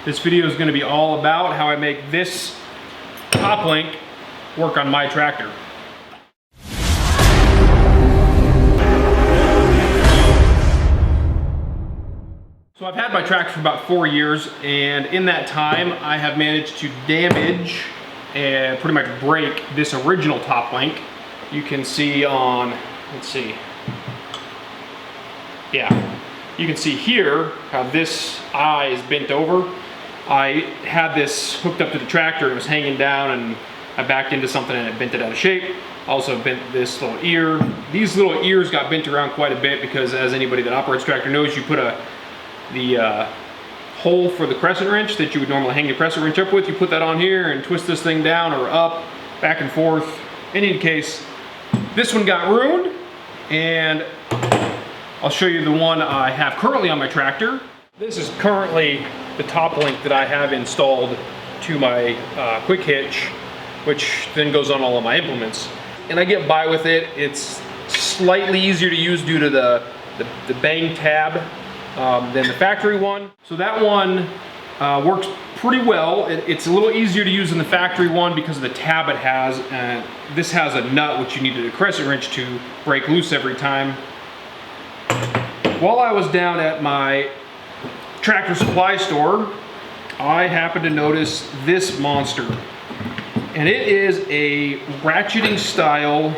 This video is going to be all about how I make this top link work on my tractor. So I've had my tractor for about 4 years, and in that time I have managed to damage and pretty much break this original top link. You can see on, let's see, yeah, you can see here how this eye is bent over. I had this hooked up to the tractor, it was hanging down, and I backed into something and it bent it out of shape. Also bent this little ear. These little ears got bent around quite a bit because, as anybody that operates tractor knows, you put the hole for the crescent wrench that you would normally hang your crescent wrench up with, you put that on here and twist this thing down or up, back and forth. In any case, this one got ruined, and I'll show you the one I have currently on my tractor. This is currently the top link that I have installed to my quick hitch, which then goes on all of my implements. And I get by with it. It's slightly easier to use due to the bang tab than the factory one. So that one works pretty well. It's a little easier to use than the factory one because of the tab it has. This has a nut which you need a crescent wrench to break loose every time. While I was down at my tractor supply store, I happened to notice this monster. And it is a ratcheting style,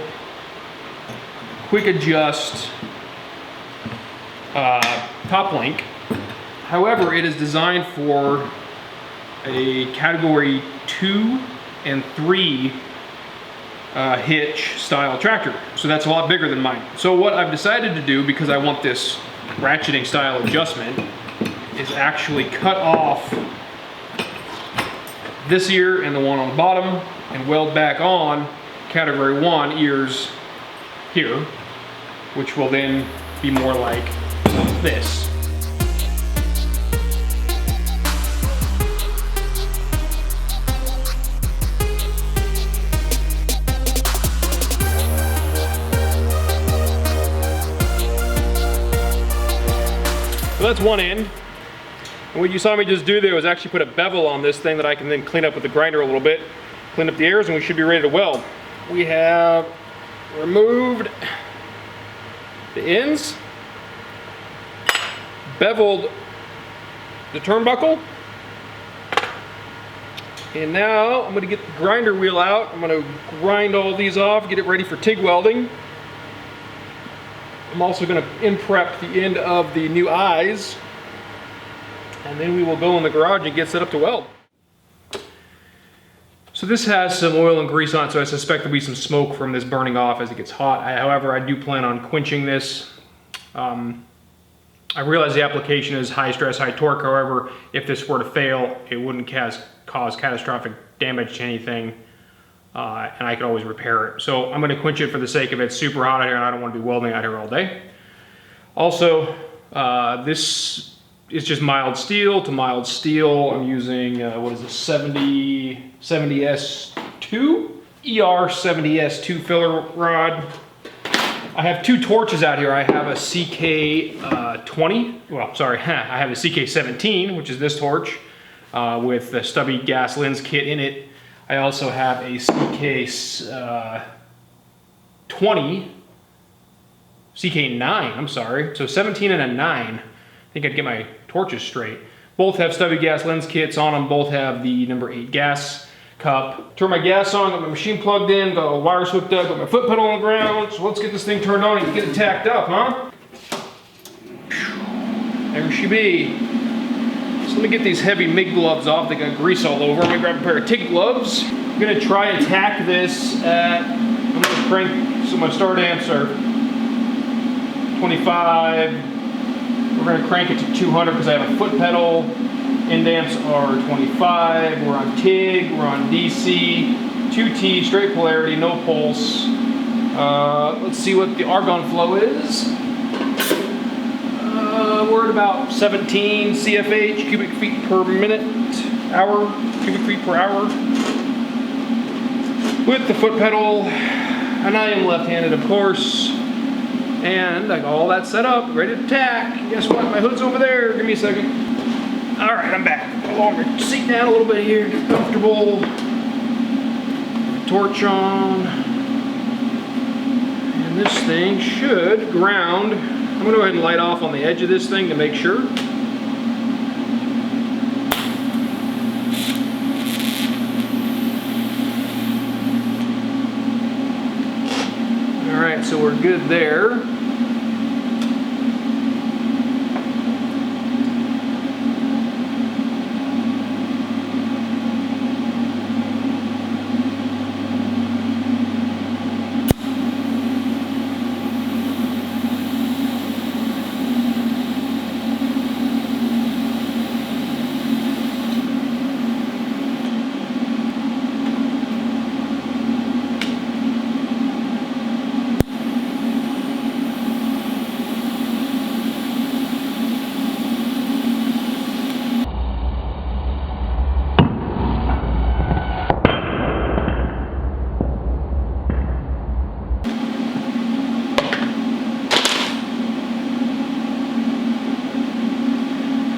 quick adjust top link. However, it is designed for a category 2 and 3 hitch style tractor. So that's a lot bigger than mine. So what I've decided to do, because I want this ratcheting style adjustment, is actually cut off this ear and the one on the bottom and weld back on category 1 ears here, which will then be more like this. So that's one end. And what you saw me just do there was actually put a bevel on this thing that I can then clean up with the grinder a little bit, clean up the ears, and we should be ready to weld. We have removed the ends, beveled the turnbuckle, and now I'm going to get the grinder wheel out. I'm going to grind all these off, get it ready for TIG welding. I'm also going to in-prep the end of the new eyes, and then we will go in the garage and get set up to weld. So this has some oil and grease on it, so I suspect there'll be some smoke from this burning off as it gets hot. However, I do plan on quenching this. I realize the application is high stress, high torque. However, if this were to fail, it wouldn't cause catastrophic damage to anything, and I could always repair it. So I'm going to quench it for the sake of it. It's super hot out here, and I don't want to be welding out here all day. Also, this is just mild steel to mild steel. I'm using, what is this, 70S2? ER70S2 filler rod. I have two torches out here. I have a CK20, well, sorry, I have a CK17, which is this torch, with the stubby gas lens kit in it. I also have a CK9, I'm sorry, so 17 and a 9. I think I'd get my torches straight. Both have stubby gas lens kits on them, both have the number 8 gas cup. Turn my gas on, got my machine plugged in, got all the wires hooked up, got my foot pedal on the ground. So let's get this thing turned on and get it tacked up, huh? There she be. So let me get these heavy MIG gloves off. They got grease all over. I'm gonna grab a pair of TIG gloves. I'm gonna try and tack this at, I'm gonna crank, so my start amps are 25. We're gonna crank it to 200 because I have a foot pedal. End amps are 25. We're on TIG, we're on DC, 2T, straight polarity, no pulse. Let's see what the argon flow is. We're at about 17 CFH, cubic feet per minute, cubic feet per hour. With the foot pedal, and I am left-handed, of course. And I got all that set up, ready to tack. Guess what? My hood's over there. Give me a second. All right, I'm back. Lower my seat down a little bit here, get comfortable. Torch on. And this thing should ground. I'm gonna go ahead and light off on the edge of this thing to make sure. All right, so we're good there.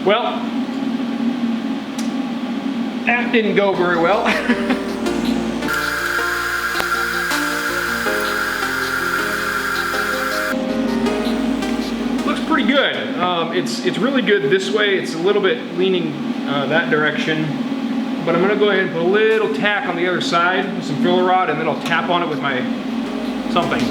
Well, that didn't go very well. Looks pretty good. It's really good this way. It's a little bit leaning that direction. But I'm gonna go ahead and put a little tack on the other side with some filler rod, and then I'll tap on it with my something.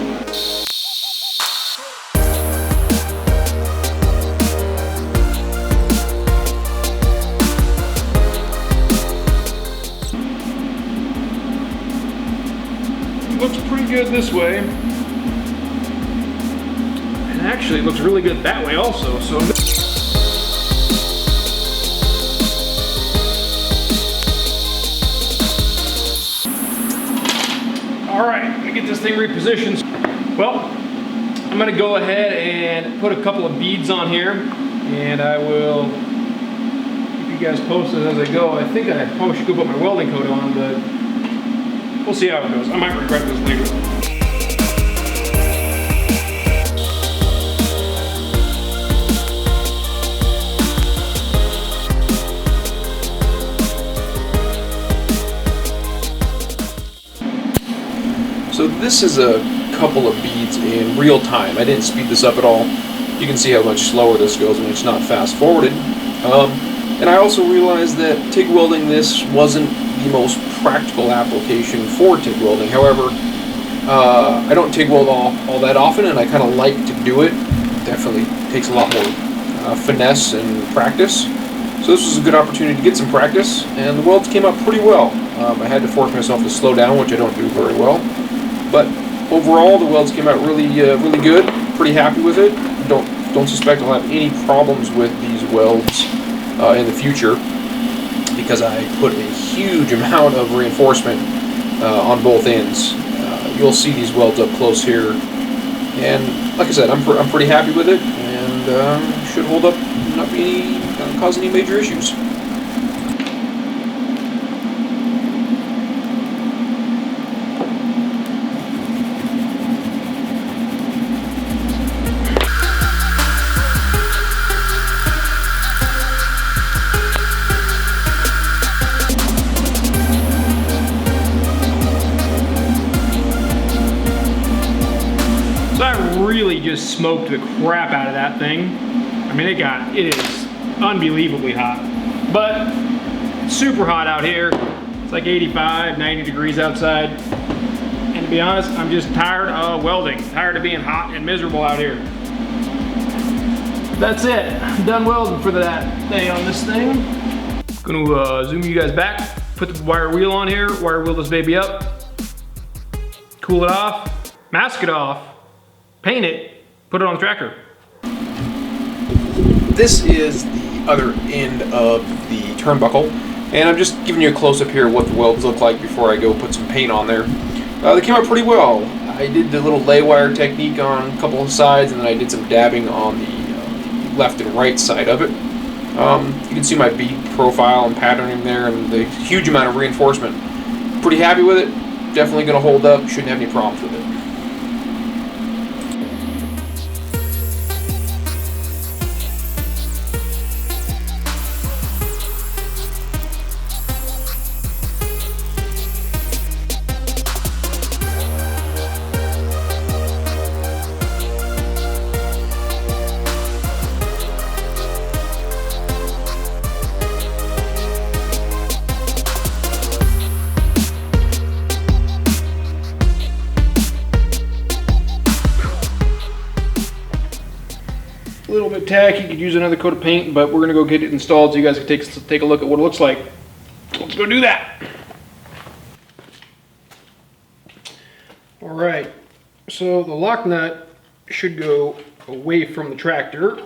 Looks pretty good this way, and actually it looks really good that way also. So all right, let me get this thing repositioned. Well, I'm gonna go ahead and put a couple of beads on here, and I will keep you guys posted as I go. I think I probably should go put my welding coat on, but we'll see how it goes. I might regret this later. So this is a couple of beads in real time. I didn't speed this up at all. You can see how much slower this goes when it's not fast forwarded. And I also realized that TIG welding this wasn't the most practical application for TIG welding. However, I don't TIG weld all that often, and I kind of like to do it. Definitely takes a lot more finesse and practice. So this was a good opportunity to get some practice, and the welds came out pretty well. I had to force myself to slow down, which I don't do very well. But overall, the welds came out really good. Pretty happy with it. Don't suspect I'll have any problems with these welds in the future, because I put a huge amount of reinforcement on both ends. You'll see these welds up close here, and like I said, I'm pretty happy with it, and should hold up, not cause any major issues. So I really just smoked the crap out of that thing. I mean, it is unbelievably hot, but it's super hot out here. It's like 85, 90 degrees outside. And to be honest, I'm just tired of welding, tired of being hot and miserable out here. That's it, I'm done welding for that day on this thing. Gonna zoom you guys back, put the wire wheel on here, wire wheel this baby up, cool it off, mask it off, paint it, put it on the tractor. This is the other end of the turnbuckle, and I'm just giving you a close-up here of what the welds look like before I go put some paint on there. They came out pretty well. I did the little lay wire technique on a couple of sides, and then I did some dabbing on the left and right side of it. You can see my bead profile and patterning there, and the huge amount of reinforcement. Pretty happy with it. Definitely going to hold up. Shouldn't have any problems with it. tack, you could use another coat of paint, but we're gonna go get it installed so you guys can take a look at what it looks like. Let's go do that. All right, so the lock nut should go away from the tractor.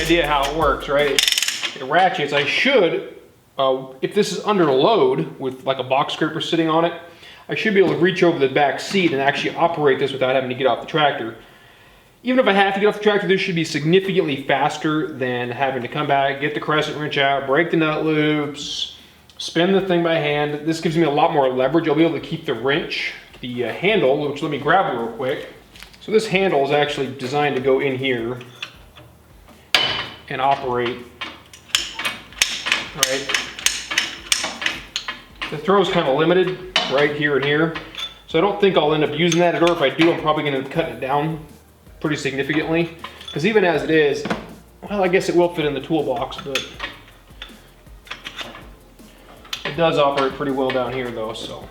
Idea how it works, right? It ratchets. I should, if this is under load with like a box scraper sitting on it, I should be able to reach over the back seat and actually operate this without having to get off the tractor. Even if I have to get off the tractor, this should be significantly faster than having to come back, get the crescent wrench out, break the nut loops, spin the thing by hand. This gives me a lot more leverage. I'll be able to keep the wrench, the handle, which let me grab it real quick. So this handle is actually designed to go in here and operate, right? The throw's kind of limited right here and here, so I don't think I'll end up using that, or if I do, I'm probably going to cut it down pretty significantly, because even as it is, well, I guess it will fit in the toolbox, but it does operate pretty well down here though, so.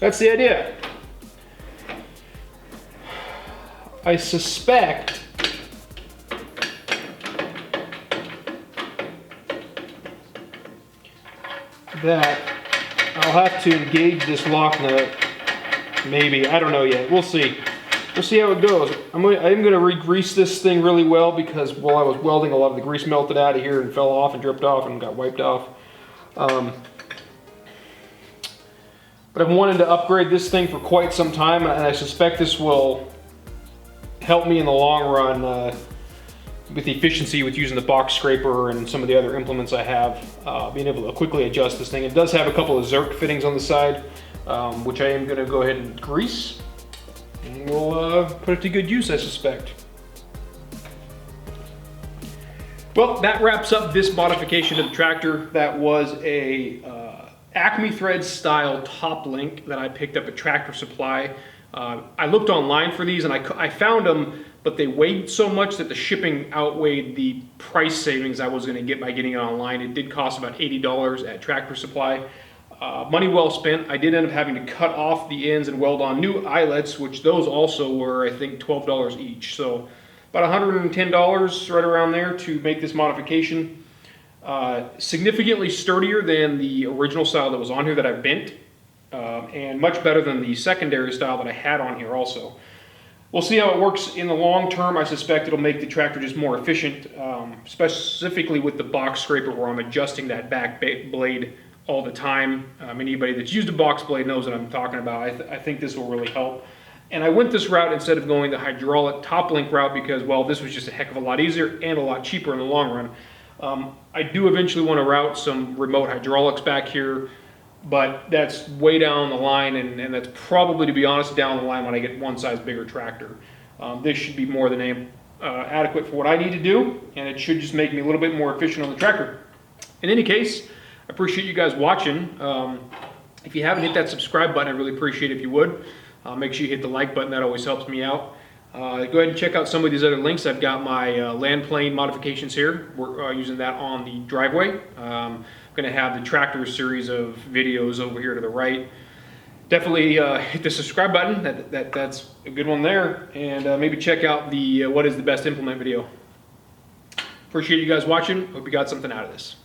That's the idea. I suspect that I'll have to engage this lock nut, maybe, I don't know yet, we'll see. We'll see how it goes. I'm gonna re-grease this thing really well, because while I was welding, a lot of the grease melted out of here and fell off and dripped off and got wiped off. But I've wanted to upgrade this thing for quite some time, and I suspect this will help me in the long run with efficiency with using the box scraper and some of the other implements I have, being able to quickly adjust this thing. It does have a couple of Zerk fittings on the side, which I am going to go ahead and grease, and we'll put it to good use, I suspect. Well, that wraps up this modification of the tractor. That was a Acme thread style top link that I picked up at Tractor Supply. I looked online for these and I found them, but they weighed so much that the shipping outweighed the price savings I was going to get by getting it online. It did cost about $80 at Tractor Supply. Money well spent. I did end up having to cut off the ends and weld on new eyelets, which those also were, I think, $12 each. So about $110 right around there to make this modification. Significantly sturdier than the original style that was on here that I bent. And much better than the secondary style that I had on here also. We'll see how it works in the long term. I suspect it'll make the tractor just more efficient, specifically with the box scraper where I'm adjusting that back blade all the time. Anybody that's used a box blade knows what I'm talking about. I think this will really help. And I went this route instead of going the hydraulic top link route because, well, this was just a heck of a lot easier and a lot cheaper in the long run. I do eventually want to route some remote hydraulics back here, but that's way down the line, and that's probably, to be honest, down the line when I get one size bigger tractor. This should be more than adequate for what I need to do, and it should just make me a little bit more efficient on the tractor. In any case, I appreciate you guys watching. If you haven't hit that subscribe button, I'd really appreciate it if you would. Make sure you hit the like button, that always helps me out. Go ahead and check out some of these other links. I've got my land plane modifications here. We're using that on the driveway. I'm going to have the tractor series of videos over here to the right. Definitely hit the subscribe button. That's a good one there. And maybe check out the what is the best implement video. Appreciate you guys watching. Hope you got something out of this.